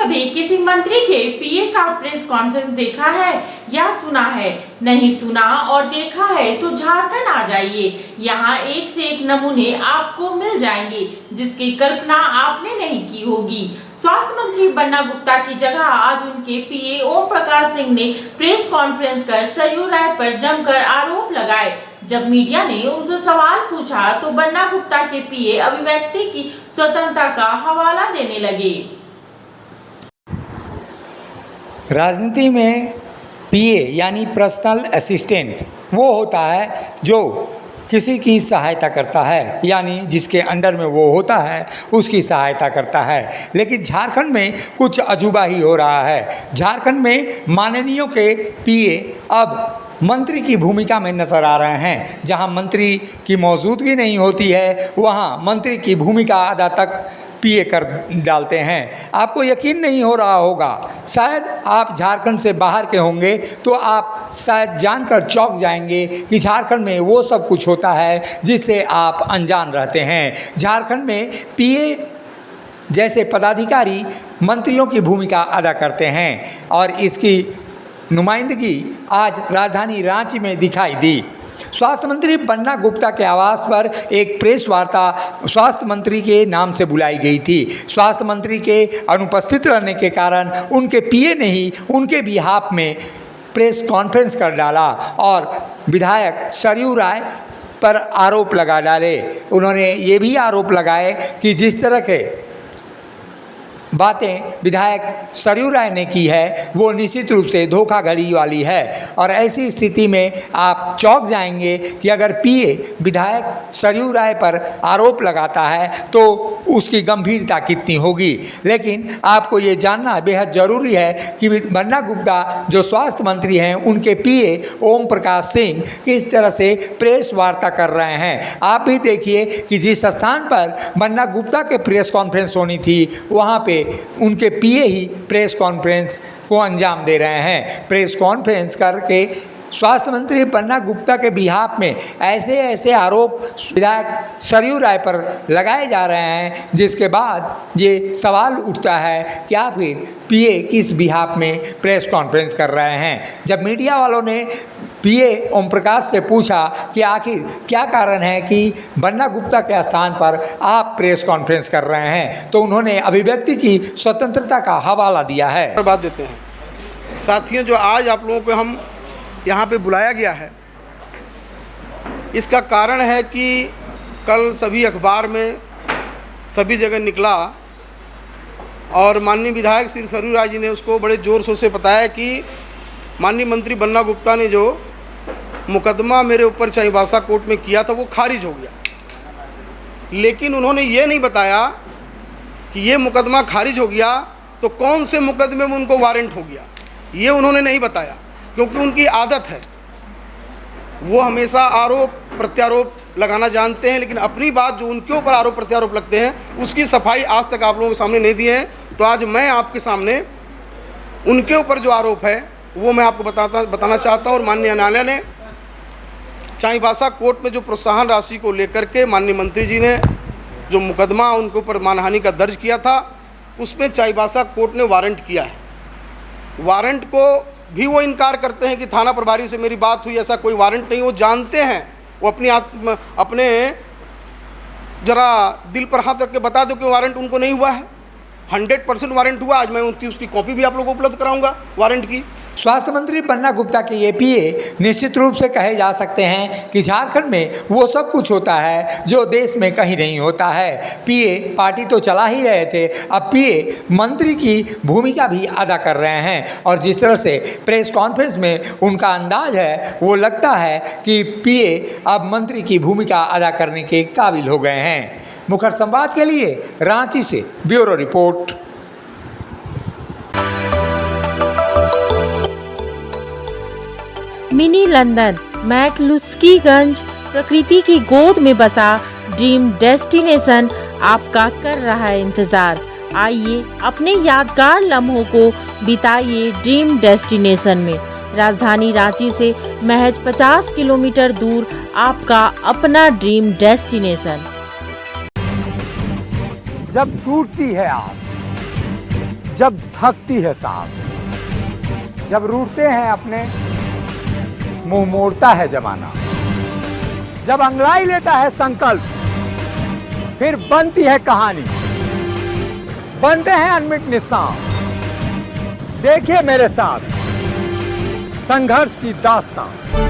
कभी किसी मंत्री के पीए का प्रेस कॉन्फ्रेंस देखा है या सुना है? नहीं सुना और देखा है तो झारखंड आ जाइए, यहाँ एक से एक नमूने आपको मिल जाएंगे जिसकी कल्पना आपने नहीं की होगी। स्वास्थ्य मंत्री बन्ना गुप्ता की जगह आज उनके पीए ओम प्रकाश सिंह ने प्रेस कॉन्फ्रेंस कर सरयू राय पर जमकर आरोप लगाए। जब मीडिया ने उनसे सवाल पूछा तो बन्ना गुप्ता के पीए अभिव्यक्ति की स्वतंत्रता का हवाला देने लगे। राजनीति में पीए यानी पर्सनल असिस्टेंट वो होता है जो किसी की सहायता करता है, यानी जिसके अंडर में वो होता है उसकी सहायता करता है। लेकिन झारखंड में कुछ अजूबा ही हो रहा है। झारखंड में माननीयों के पीए अब मंत्री की भूमिका में नज़र आ रहे हैं। जहां मंत्री की मौजूदगी नहीं होती है वहां मंत्री की भूमिका अदा तक पीए कर डालते हैं। आपको यकीन नहीं हो रहा होगा, शायद आप झारखंड से बाहर के होंगे तो आप शायद जानकर चौंक जाएंगे कि झारखंड में वो सब कुछ होता है जिससे आप अनजान रहते हैं। झारखंड में पीए जैसे पदाधिकारी मंत्रियों की भूमिका अदा करते हैं और इसकी नुमाइंदगी आज राजधानी रांची में दिखाई दी। स्वास्थ्य मंत्री बन्ना गुप्ता के आवास पर एक प्रेस वार्ता स्वास्थ्य मंत्री के नाम से बुलाई गई थी। स्वास्थ्य मंत्री के अनुपस्थित रहने के कारण उनके पीए ने ही उनके बिहाफ में प्रेस कॉन्फ्रेंस कर डाला और विधायक सरयू राय पर आरोप लगा डाले। उन्होंने ये भी आरोप लगाए कि जिस तरह के बातें विधायक सरयू राय ने की है वो निश्चित रूप से धोखाधड़ी वाली है। और ऐसी स्थिति में आप चौंक जाएंगे कि अगर पीए विधायक सरयू राय पर आरोप लगाता है तो उसकी गंभीरता कितनी होगी। लेकिन आपको ये जानना बेहद ज़रूरी है कि बन्ना गुप्ता जो स्वास्थ्य मंत्री हैं उनके पीए ओम प्रकाश सिंह किस तरह से प्रेस वार्ता कर रहे हैं। आप भी देखिए कि जिस स्थान पर बन्ना गुप्ता के प्रेस कॉन्फ्रेंस होनी थी वहाँ पे उनके पीए ही प्रेस कॉन्फ्रेंस को अंजाम दे रहे हैं। प्रेस कॉन्फ्रेंस करके स्वास्थ्य मंत्री बन्ना गुप्ता के बिहाफ में ऐसे आरोप विधायक सरयू राय पर लगाए जा रहे हैं, जिसके बाद ये सवाल उठता है कि आखिर पीए किस बिहाफ में प्रेस कॉन्फ्रेंस कर रहे हैं। जब मीडिया वालों ने पीए ओम प्रकाश से पूछा कि आखिर क्या कारण है कि बन्ना गुप्ता के स्थान पर आप प्रेस कॉन्फ्रेंस कर रहे हैं, तो उन्होंने अभिव्यक्ति की स्वतंत्रता का हवाला दिया है। बात देते हैं साथियों, जो आज आप लोगों को हम यहाँ पे बुलाया गया है इसका कारण है कि कल सभी अखबार में सभी जगह निकला और माननीय विधायक श्री सरयू राय जी ने उसको बड़े ज़ोर शोर से बताया कि माननीय मंत्री बन्ना गुप्ता ने जो मुकदमा मेरे ऊपर चाईबासा कोर्ट में किया था वो खारिज हो गया। लेकिन उन्होंने ये नहीं बताया कि ये मुकदमा खारिज हो गया तो कौन से मुकदमे में उनको वारंट हो गया, ये उन्होंने नहीं बताया। क्योंकि उनकी आदत है, वो हमेशा आरोप प्रत्यारोप लगाना जानते हैं, लेकिन अपनी बात जो उनके ऊपर आरोप प्रत्यारोप लगते हैं उसकी सफाई आज तक आप लोगों के सामने नहीं दिए हैं। तो आज मैं आपके सामने उनके ऊपर जो आरोप है वो मैं आपको बताना चाहता हूँ। और माननीय न्यायालय ने चाईबासा कोर्ट में जो प्रोत्साहन राशि को लेकर के माननीय मंत्री जी ने जो मुकदमा उनके ऊपर मानहानि का दर्ज किया था उसमें चाईबासा कोर्ट ने वारंट किया है। वारंट को भी वो इनकार करते हैं कि थाना प्रभारी से मेरी बात हुई, ऐसा कोई वारंट नहीं। वो जानते हैं, वो अपने जरा दिल पर हाथ रख के बता दो कि वारंट उनको नहीं हुआ है। 100% वारंट हुआ। आज मैं उसकी कॉपी भी आप लोगों को उपलब्ध कराऊंगा वारंट की। स्वास्थ्य मंत्री बन्ना गुप्ता के ये पीए निश्चित रूप से कहे जा सकते हैं कि झारखंड में वो सब कुछ होता है जो देश में कहीं नहीं होता है। पीए पार्टी तो चला ही रहे थे, अब पीए मंत्री की भूमिका भी अदा कर रहे हैं। और जिस तरह से प्रेस कॉन्फ्रेंस में उनका अंदाज है वो लगता है कि पीए अब मंत्री की भूमिका अदा करने के काबिल हो गए हैं। मुखर संवाद के लिए रांची से bureau report. Mini London McCluskieganj प्रकृति की गोद में बसा ड्रीम डेस्टिनेशन आपका कर रहा है इंतजार। आइए अपने यादगार लम्हों को बिताइए ड्रीम डेस्टिनेशन में। राजधानी रांची से महज 50 किलोमीटर दूर आपका अपना ड्रीम डेस्टिनेशन। जब टूटती है आस, जब थकती है सांस। जब रूठते हैं अपने, मुंह मोड़ता है जमाना। जब अंगड़ाई लेता है संकल्प, फिर बनती है कहानी, बनते हैं अनमिट निशान। देखिए मेरे साथ संघर्ष की दास्तां।